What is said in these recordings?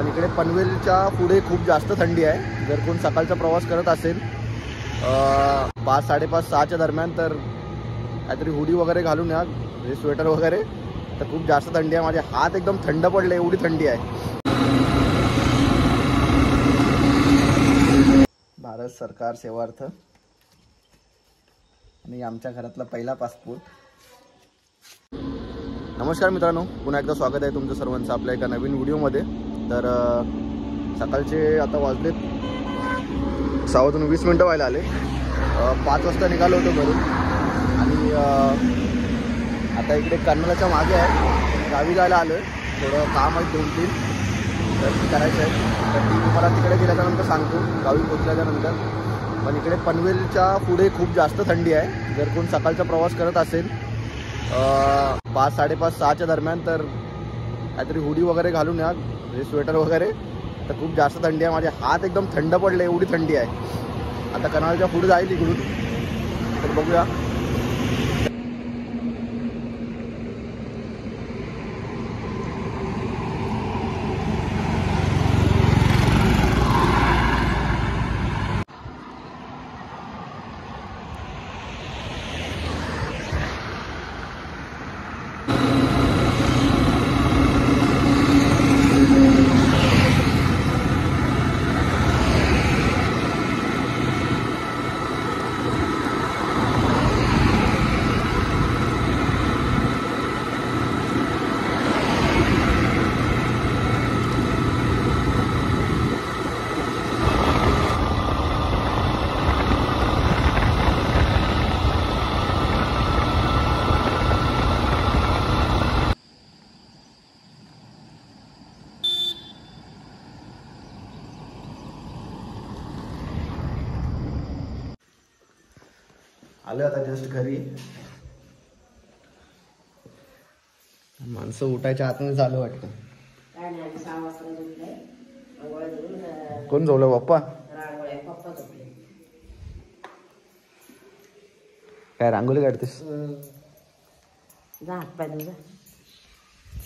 पण इकडे पनवेलच्या पुढे खूप जास्त थंडी आहे. जर कोण सकाळचा प्रवास करत असेल 5, 5:30, 6च्या दरम्यान तर काहीतरी हुडी वगैरे घालून या, म्हणजे स्वेटर वगैरे. तर खूप जास्त थंडी आहे. माझे हात एकदम थंड पडले, एवढी थंडी आहे. भारत सरकार सेवार्थ आणि आमच्या घरातला पहिला पासपोर्ट. नमस्कार मित्रांनो, पुन्हा एकदा स्वागत आहे तुमचं सर्वांचं आपल्या एका नवीन व्हिडिओमध्ये. तर सकाळचे आता वाजलेत 6:20 व्हायला आले. 5 वाजता निघालो होतो घरून आणि आता इकडे कर्नालाच्या मागे आहे, गावी जायला आलो आहे. थोडं काम आहे 2-3 तर करायचं आहे. तर ती तुम्हाला तिकडे गेल्याच्यानंतर सांगतो, गावी पोचल्याच्यानंतर. पण इकडे पनवेलच्या पुढे खूप जास्त थंडी आहे. जर कोण सकाळचा प्रवास करत असेल 5, 5:30, 6च्या दरम्यान तर काहीतरी हुडी वगैरे घालून या, म्हणजे स्वेटर वगैरे. तर खूप जास्त थंडी आहे. माझे हात एकदम थंड पडले, एवढी थंडी आहे. आता कर्नालच्या पुढे जाईल इकडून, तर बघूया. आलं आता जस्ट घरी. माणसं उठायच्या आतमध्ये झालं वाटतं. कोण झोपलं? पप्पा. काय रांगोळी काढतेस?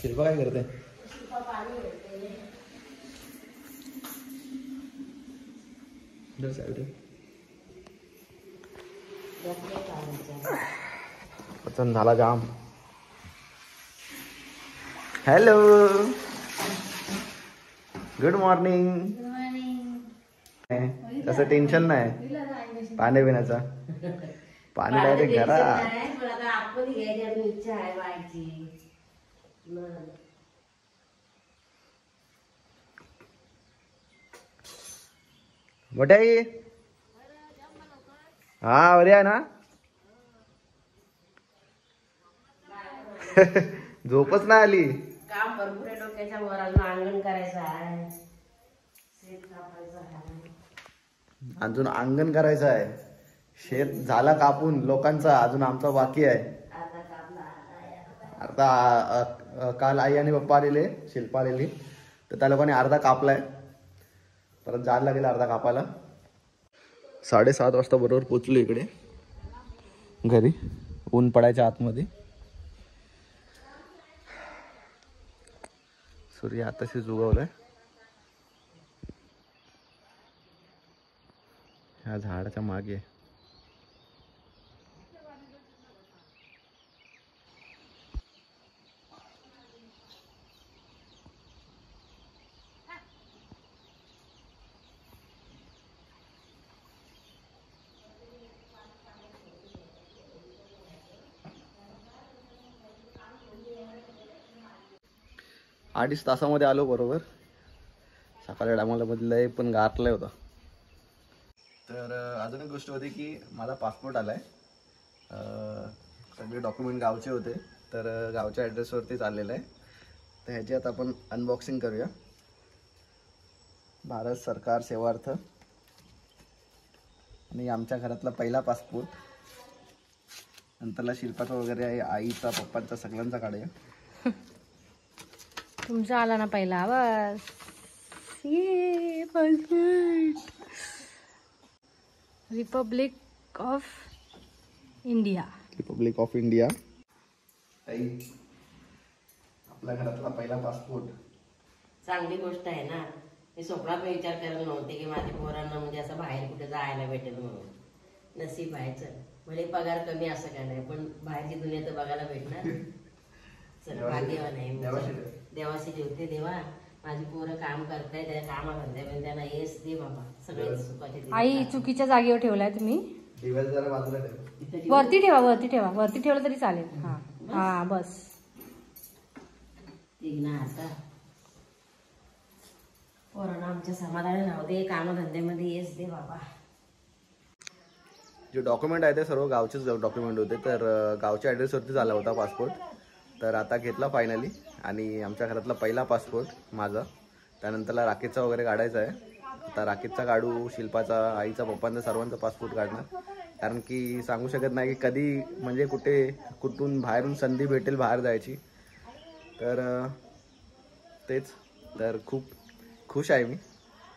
शिल्पा काय करते? पचन झाला जाम. Hello, good morning. तसं टेन्शन नाही पाणी पिण्याचा. पाणी डायरेक्ट घरात. मोठ्या आई. हा बरी आहे ना? झोपच नाही आली. काम भरपूर आहे डोक्याच्या वर. अजून अंगण करायचं आहे, शेत कापायचं आहे. अजून अंगण करायचं आहे. शेत झाला कापून लोकांचा, अजून आमचा बाकी आहे. आता काल आई आणि पप्पा आलेले, शिल्पा आलेली, तर त्या लोकांनी अर्धा कापलाय. परत जायला लागेल अर्धा कापायला. 7:30 वाजता बरोबर पोचलो इकडे घरी, ऊन पडायच्या आतमध्ये. सूर्य आताशीच उगवलाय. ह्या झाडाच्या मागे अडीच तासामध्ये आलो बरोबर. सकाळच्या टायमाला बदलय पण गारलाय होता. तर अजून एक गोष्ट होती की माझा पासपोर्ट आलाय. सगळे डॉक्युमेंट गावचे होते, तर गावच्या ॲड्रेसवरती चाललेलं आहे. तर ह्याची आता आपण अनबॉक्सिंग करूया. भारत सरकार सेवार्थ आणि आमच्या घरातला पहिला पासपोर्ट. नंतरला शिल्पाचा वगैरे आहे, आईचा, पप्पांचा, सगळ्यांचा काढूया. तुमचा आला ना पहिला आवाज. ये passport. Republic of India. Republic of India. आपल्या घरातला पहिला पासपोर्ट. चांगली गोष्ट आहे ना. मी स्वप्नात विचार करत नव्हते की माझ्या पोरांना म्हणजे असं बाहेर कुठे जायला भेटेल म्हणून. नशीब आहे. चल म्हणजे पगार कमी असं काय नाही, पण बाहेरची दुनिया तर बघायला भेटणार. चल भाग्यवान आहे मी. देवाशी जेवते देवा, माझी पोरं काम करताय, त्या कामाधंद्या त्यांना येस दे बाबा, सगळे सुखाचे दिवस. आई चुकीच्या जागेवर ठेवलाय तुम्ही. दिवस जरा बाजूला ठेव. वरती ठेवा, वरती ठेवा. वरती ठेवलं तरी चालेल. हा हा बस. ठीक ना. आता पोरांना आमच्या समाधान राहू दे, कामधंद्यामध्ये येस दे बाबा. जे डॉक्युमेंट आहे ते सर्व गावचेच डॉक्युमेंट होते. तर गावच्या ॲड्रेसवरती झाला होता पासपोर्ट. तर आता घेतला फायनली. आणि आमच्या घरातला पहिला पासपोर्ट माझा. त्यानंतरला राकेशचा वगैरे काढायचा आहे. आता राकेशचा काढू, शिल्पाचा, आईचा, पप्पांचा, सर्वांचा पासपोर्ट काढणार. कारण की सांगू शकत नाही की कधी म्हणजे कुठून बाहेरून संधी भेटेल बाहेर जायची. तर तेच. तर खूप खुश आहे मी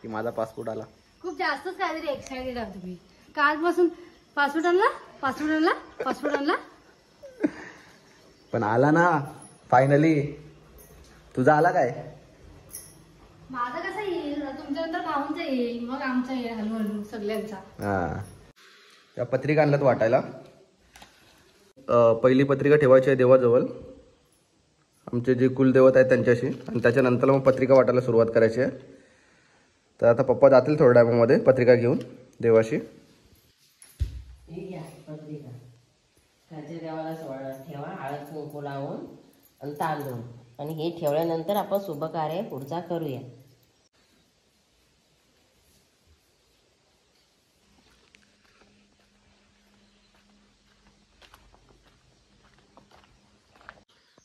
की माझा पासपोर्ट आला. खूप जास्तच काहीतरी एक्साइटेड आहात तुम्ही. कालपासून पासपोर्ट आणला, पासपोर्ट आणला, पासपोर्ट आणला. पण आला ना फायनली. तुझा आला काय? माझा कसा येईल? तुमच्यानंतर भाऊंचा येईल, मग आमचा येईल हळूहळू सगळ्यांचा. हा, त्या पत्रिका आणल्यात वाटायला. पहिली पत्रिका ठेवायची आहे देवाजवळ, आमचे जे कुलदेवत आहेत त्यांच्याशी. आणि त्याच्यानंतर मग पत्रिका वाटायला सुरुवात करायची आहे. तर आता पप्पा जातील थोड्या टायमामध्ये पत्रिका घेऊन देवाशी. ही घ्या पत्रिका. खालच्या देवाला ठेवा, हळद कुंकू लावून आणि तांदूळ. आणि हे ठेवल्यानंतर आपण शुभ कार्य पुढचा करूया.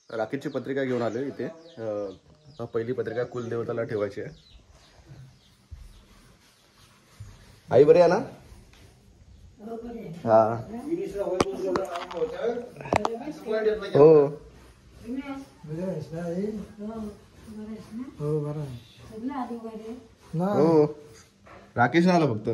राकेशची पत्रिका घेऊन आलो इथे. पहिली पत्रिका कुलदेवताला ठेवायची आहे. आई बरी आहे ना? हा हो हो. राकेश आला फक्त.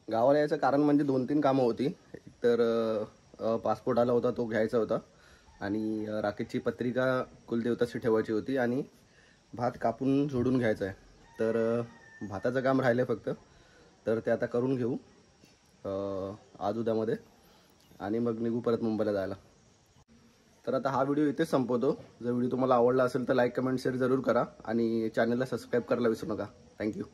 गावाला यायचं कारण म्हणजे 2-3 कामं होती. एक तर पासपोर्ट आला होता तो घ्यायचा होता. आणि राकेशची पत्रिका कुलदेवताशी ठेवायची होती. आणि भात कापून जोडून घ्यायचा आहे. तर भाताचं काम राहिलं फक्त. तर ते आता करून घेऊ आज उद्यामध्ये. आणि मग निघू परत मुंबईला जायला. तर आता हा व्हिडिओ इथेच संपवतो. जर व्हिडिओ तुम्हाला आवडला असेल तर लाईक, कमेंट, शेअर जरूर करा. आणि चॅनलला सबस्क्राईब करायला विसरू नका. थँक्यू.